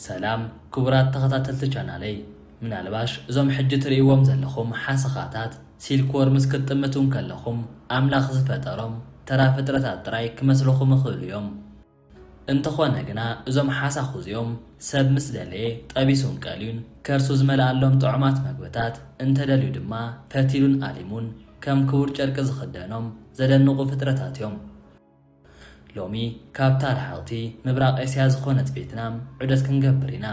ሰላም ክቡራት ተኸታተልቲ ቻናለይ ምናልባሽ እዞም ሕጂ ትርእይዎም ዘለኹም ሓሰኻታት ሲልኮር ምስ ክትጥምቱን ከለኹም ኣምላኽ ዝፈጠሮም ተራ ፍጥረታት ጥራይ ክመስለኹም ይኽእሉ እዮም። እንተኾነ ግና እዞም ሓሳኹ እዚኦም ሰብ ምስ ደለየ ጠቢሱን ቀልዩን ከርሱ ዝመልኣሎም ጥዑማት መግብታት እንተደልዩ ድማ ፈቲሉን ኣሊሙን ከም ክቡር ጨርቂ ዝኽደኖም ዘደንቑ ፍጥረታት እዮም። ሎሚ ካብታ ረሓቕቲ ምብራቕ እስያ ዝኾነት ቬትናም ዑደት ክንገብር ኢና።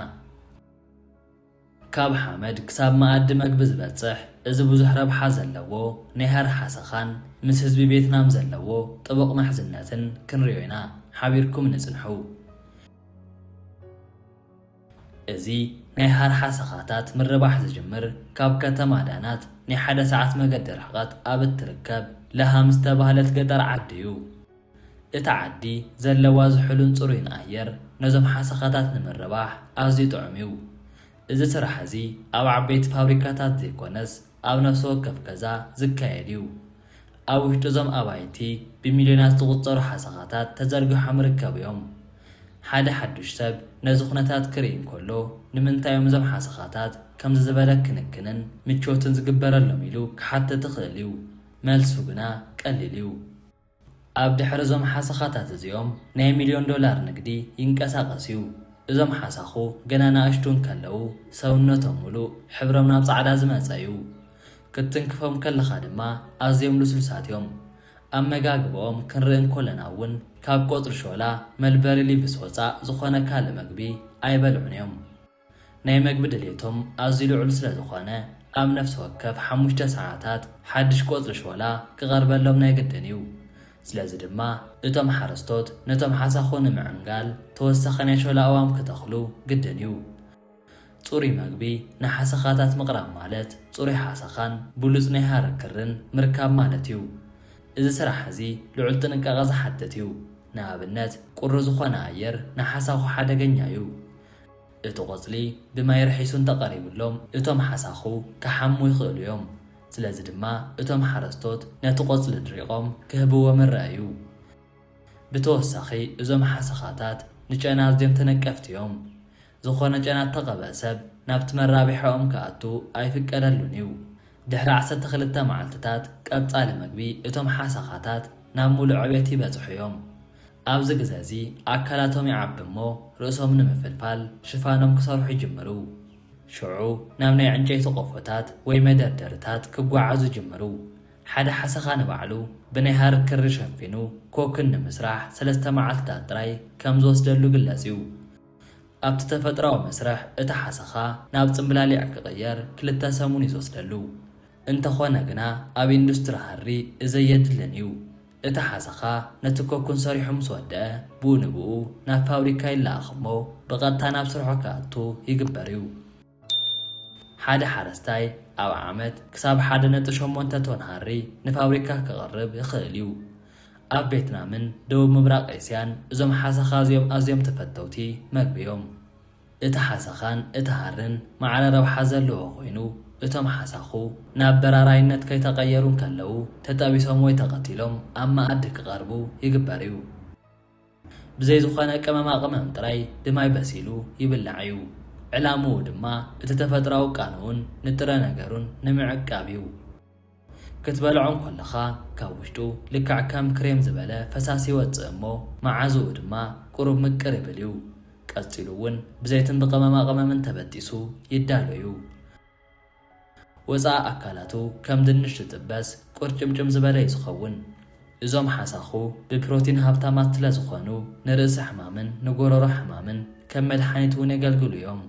ካብ ሓመድ ክሳብ መኣዲ መግቢ ዝበፅሕ እዚ ብዙሕ ረብሓ ዘለዎ ናይ ሃር ሓሰኻን ምስ ህዝቢ ቬትናም ዘለዎ ጥቡቕ ምሕዝነትን ክንሪኦ ኢና። ሓቢርኩም ንጽንሑ። እዚ ናይ ሃር ሓሰኻታት ምርባሕ ዝጅምር ካብ ከተማ ዳናት ናይ 1 ሰዓት መገዲ ርሕቐት ኣብ እትርከብ ለሃም ዝተባህለት ገጠር ዓዲ እዩ። እታ ዓዲ ዘለዋ ዝሕሉን ጽሩይን ኣየር ነዞም ሓሰኻታት ንምርባሕ ኣዝዩ ጥዑም እዩ። እዚ ስራሕ እዚ ኣብ ዓበይቲ ፋብሪካታት ዘይኮነስ ኣብ ነፍሲ ወከፍ ገዛ ዝካየድ እዩ። ኣብ ውሽጢ እዞም ኣባይቲ ብሚልዮናት ዝቑፀሩ ሓሰኻታት ተዘርጊሖም ይርከቡ እዮም። ሓደ ሓዱሽ ሰብ ነዚ ኩነታት ክርኢ እንከሎ ንምንታዮም እዞም ሓሰኻታት ከምዚ ዝበለ ክንክንን ምቾትን ዝግበረሎም ኢሉ ክሓትት ይኽእል እዩ። መልሱ ግና ቀሊል እዩ። ኣብ ድሕሪ እዞም ሓሰኻታት እዚኦም ናይ $1,000,000 ንግዲ ይንቀሳቐስ እዩ። እዞም ሓሳኹ ገና ንኣሽቱን ከለዉ ሰውነቶም ሙሉእ ሕብሮም ናብ ጻዕዳ ዝመጸ እዩ። ክትንክፎም ከለኻ ድማ ኣዝዮም ልስሉሳት እዮም። ኣመጋግቦኦም ክንርኢ እንከለና እውን ካብ ቆፅሪ ሾላ መልበሪ ሊብስ ወፃእ ዝኾነ ካልእ መግቢ ኣይበልዑን እዮም። ናይ መግቢ ድሌቶም ኣዝዩ ልዑል ስለ ዝኾነ ኣብ ነፍሲ ወከፍ 5 ሰዓታት ሓድሽ ቆፅሪ ሾላ ክቐርበሎም ናይ ግድን እዩ። ስለዚ ድማ እቶም ሓረስቶት ነቶም ሓሳኹ ንምዕንጋል ተወሳኺ ናይ ሾላ እዋም ክተኽሉ ግድን እዩ። ጽሩይ መግቢ ንሓሰኻታት ምቕራብ ማለት ጽሩይ ሓሰኻን ብሉፅ ናይ ሃረ ክርን ምርካብ ማለት እዩ። እዚ ስራሕ እዚ ልዑል ጥንቃቐ ዝሓትት እዩ። ንኣብነት ቁሪ ዝኾነ ኣየር ንሓሳኹ ሓደገኛ እዩ። እቲ ቆፅሊ ብማይ ርሒሱን ተቐሪቡሎም እቶም ሓሳኹ ክሓሙ ይኽእሉ እዮም። ስለዚ ድማ እቶም ሓረስቶት ነቲ ቆፅሊ ድሪቖም ክህብዎም ይረኣዩ። ብተወሳኺ እዞም ሓሰኻታት ንጨና ኣዝዮም ተነቀፍቲ እዮም። ዝኾነ ጨና ተቐብአ ሰብ ናብቲ መራቢሖኦም ክኣቱ ኣይፍቀደሉን እዩ። ድሕሪ 12 መዓልትታት ቀጻሊ መግቢ እቶም ሓሰኻታት ናብ ሙሉእ ዕብየት ይበጽሑ እዮም። ኣብዚ ግዜ እዚ ኣካላቶም ይዓቢ እሞ ርእሶም ንምፍልፋል ሽፋኖም ክሰርሑ ይጅምሩ። ሽዑ ናብ ናይ ዕንጨይቲ ቆፎታት ወይ መደርደሪታት ክጓዓዙ ይጅምሩ። ሓደ ሓሰኻ ንባዕሉ ብናይ ሃሪ ክሪ ሸፊኑ ኮክን ንምስራሕ 3 መዓልትታት ጥራይ ከም ዝወስደሉ ግለጽ እዩ። ኣብቲ ተፈጥራዊ መስርሕ እቲ ሓሰኻ ናብ ጽምብላሊዕ ክቕየር 2 ሰሙን እዩ ዝወስደሉ። እንተኾነ ግና ኣብ ኢንዱስትሪ ሃሪ እዚ የድልን እዩ። እቲ ሓሰኻ ነቲ ኮኩን ሰሪሑ ምስ ወድአ ብኡ ንብኡ ናብ ፋብሪካ ይለኣኽ እሞ ብቐጥታ ናብ ስርሖ ክኣቱ ይግበር እዩ። ሓደ ሓረስታይ ኣብ ዓመት ክሳብ 1.8 ቶን ሃሪ ንፋብሪካ ክቐርብ ይኽእል እዩ። ኣብ ቬትናምን ደቡብ ምብራቕ እስያን እዞም ሓሰኻ እዚኦም ኣዝዮም ተፈተውቲ መግቢ እዮም። እቲ ሓሰኻን እቲ ሃርን ማዕረ ረብሓ ዘለዎ ኮይኑ እቶም ሓሳኹ ናብ በራራይነት ከይተቐየሩ ከለዉ ተጠቢሶም ወይ ተቐቲሎም ኣብ መኣዲ ክቐርቡ ይግበር እዩ። ብዘይ ዝኾነ ቀመማ ቅመም ጥራይ ብማይ በሲሉ ይብላዕ እዩ። ዕላምኡ ድማ እቲ ተፈጥራዊ ቃንኡን ንጥረ ነገሩን ንምዕቃብ እዩ። ክትበልዖም ከለኻ ካብ ውሽጡ ልክዕ ከም ክሬም ዝበለ ፈሳሲ ይወፅእ እሞ መዓዝኡ ድማ ቁሩብ ምቅር ይብል እዩ። ቀፂሉ እውን ብዘይትን ብቐመማ ቅመምን ተበጢሱ ይዳሎ እዩ። ወፃእ ኣካላቱ ከም ድንሽ ዝጥበስ ቁርጭምጭም ዝበለ እዩ ዝኸውን። እዞም ሓሳኹ ብፕሮቲን ሃብታማት ስለ ዝኾኑ ንርእሲ ሕማምን ንጎሮሮ ሕማምን ከም መድሓኒት እውን የገልግሉ እዮም።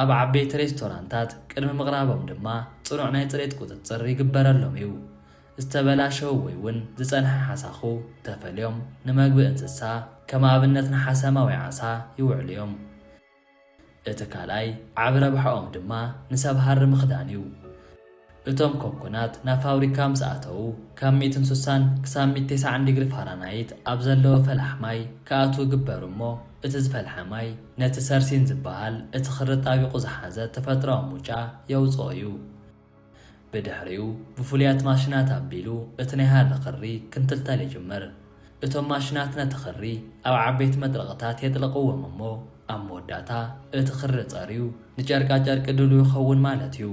ኣብ ዓበይቲ ሬስቶራንታት ቅድሚ ምቕራቦም ድማ ጽኑዕ ናይ ጽሬት ቁጥጥር ይግበረሎም እዩ። ዝተበላሸው ወይ እውን ዝጸንሐ ሓሳኹ ተፈልዮም ንምግቢ እንስሳ ከም ኣብነት ንሓሰማ ወይ ዓሳ ይውዕሉ እዮም። እቲ ካልኣይ ዓብ ረብሕኦም ድማ ንሰብ ሃሪ ምኽዳን እዩ። እቶም ኮኮናት ናብ ፋብሪካ ምስ ኣተዉ ካብ 160 ክሳብ 190 ዲግሪ ፋራናይት ኣብ ዘለዎ ፈላሕ ማይ ክኣትዉ ይግበሩ እሞ እቲ ዝፈልሐ ማይ ነቲ ሰርሲን ዝበሃል እቲ ክሪ ጣቢቑ ዝሓዘ ተፈጥራዊ ሙጫ የውፅኦ እዩ። ብድሕሪኡ ብፍሉያት ማሽናት ኣቢሉ እቲ ናይ ሃሪ ክሪ ክንትልተል ይጅምር። እቶም ማሽናት ነቲ ክሪ ኣብ ዓበይቲ መጥረቕታት የጥለቕዎም እሞ ኣብ መወዳእታ እቲ ክሪ ጸርዩ ንጨርቃ ጨርቂ ድልው ይኸውን ማለት እዩ።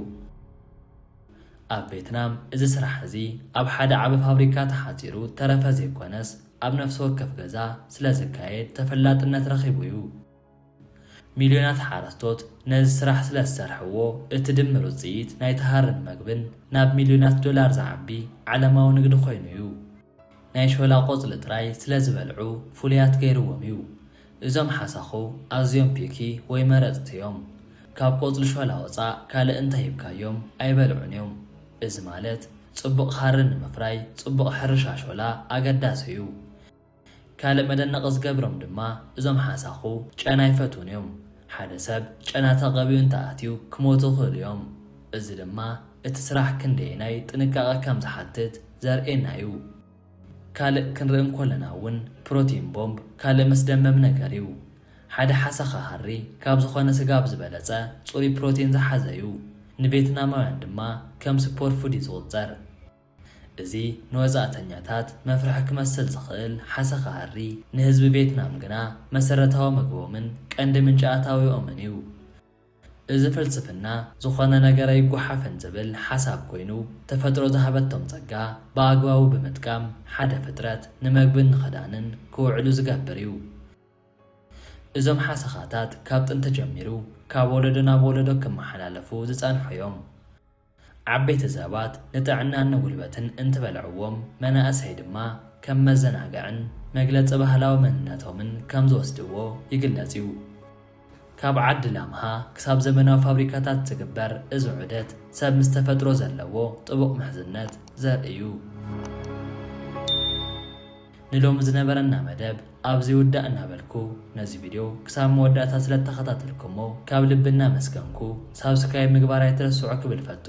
ኣብ ቬትናም እዚ ስራሕ እዚ ኣብ ሓደ ዓቢ ፋብሪካ ተሓፂሩ ተረፈ ዘይኮነስ ኣብ ነፍሲ ወከፍ ገዛ ስለ ዝካየድ ተፈላጥነት ረኺቡ እዩ። ሚልዮናት ሓረስቶት ነዚ ስራሕ ስለ ዝሰርሕዎ እቲ ድምር ውፅኢት ናይቲ ሃርን መግብን ናብ ሚልዮናት ዶላር ዝዓቢ ዓለማዊ ንግዲ ኮይኑ እዩ። ናይ ሾላ ቆፅሊ ጥራይ ስለ ዝበልዑ ፍሉያት ገይርዎም እዩ። እዞም ሓሳኹ ኣዝዮም ፒኪ ወይ መረፅቲ እዮም። ካብ ቆፅሊ ሾላ ወፃእ ካልእ እንተሂብካዮም ኣይበልዑን እዮም። እዚ ማለት ጽቡቕ ሃርን ንምፍራይ ጽቡቕ ሕርሻ ሾላ ኣገዳሲ እዩ። ካልእ መደነቒ ዝገብሮም ድማ እዞም ሓሳኹ ጨና ይፈትውን እዮም። ሓደ ሰብ ጨና ተቐቢኡ እንተኣትዩ ክሞቱ ይኽእሉ እዮም። እዚ ድማ እቲ ስራሕ ክንደየናይ ጥንቃቐ ከም ዝሓትት ዘርእየና እዩ። ካልእ ክንርኢ እንከለና እውን ፕሮቲን ቦምብ ካልእ መስደመም ነገር እዩ። ሓደ ሓሳኻ ሃሪ ካብ ዝኾነ ስጋ ብዝበለጸ ጽሩይ ፕሮቲን ዝሓዘ እዩ። ንቬትናማውያን ድማ ከም ስፖር ፉድ ይዝቁፀር። እዚ ንወፃእተኛታት መፍርሒ ክመስል ዝኽእል ሓሳኻ ሃሪ ንህዝቢ ቬትናም ግና መሰረታዊ ምግቦምን ቀንዲ ምንጪ ኣታዊኦምን እዩ። እዚ ፍልስፍና ዝኾነ ነገር ኣይጓሓፍን ዝብል ሓሳብ ኮይኑ ተፈጥሮ ዝሃበቶም ጸጋ ብኣግባቡ ብምጥቃም ሓደ ፍጥረት ንምግብን ንኽዳንን ክውዕሉ ዝገብር እዩ። እዞም ሓሳኻታት ካብ ጥንቲ ጀሚሩ ካብ ወለዶ ናብ ወለዶ ክመሓላለፉ ዝጸንሑ እዮም። ዓበይቲ ሰባት ንጥዕናን ንጉልበትን እንትበልዕዎም መናእሰይ ድማ ከም መዘናግዕን መግለፂ ባህላዊ መንነቶምን ከም ዝወስድዎ ይግለጽ እዩ። ካብ ዓዲ ላምሃ ክሳብ ዘመናዊ ፋብሪካታት ዝግበር እዚ ዑደት ሰብ ምስ ተፈጥሮ ዘለዎ ጥቡቕ ምሕዝነት ዘርኢ እዩ። ንሎም ዝነበረና መደብ ኣብዚ ውዳእ እናበልኩ ነዚ ቪድዮ ክሳብ መወዳእታ ስለ ተኸታተልኩሞ ካብ ልብና መስገንኩ። ሳብስክራይብ ምግባር ኣይትረስዑ ክብል ፈቱ።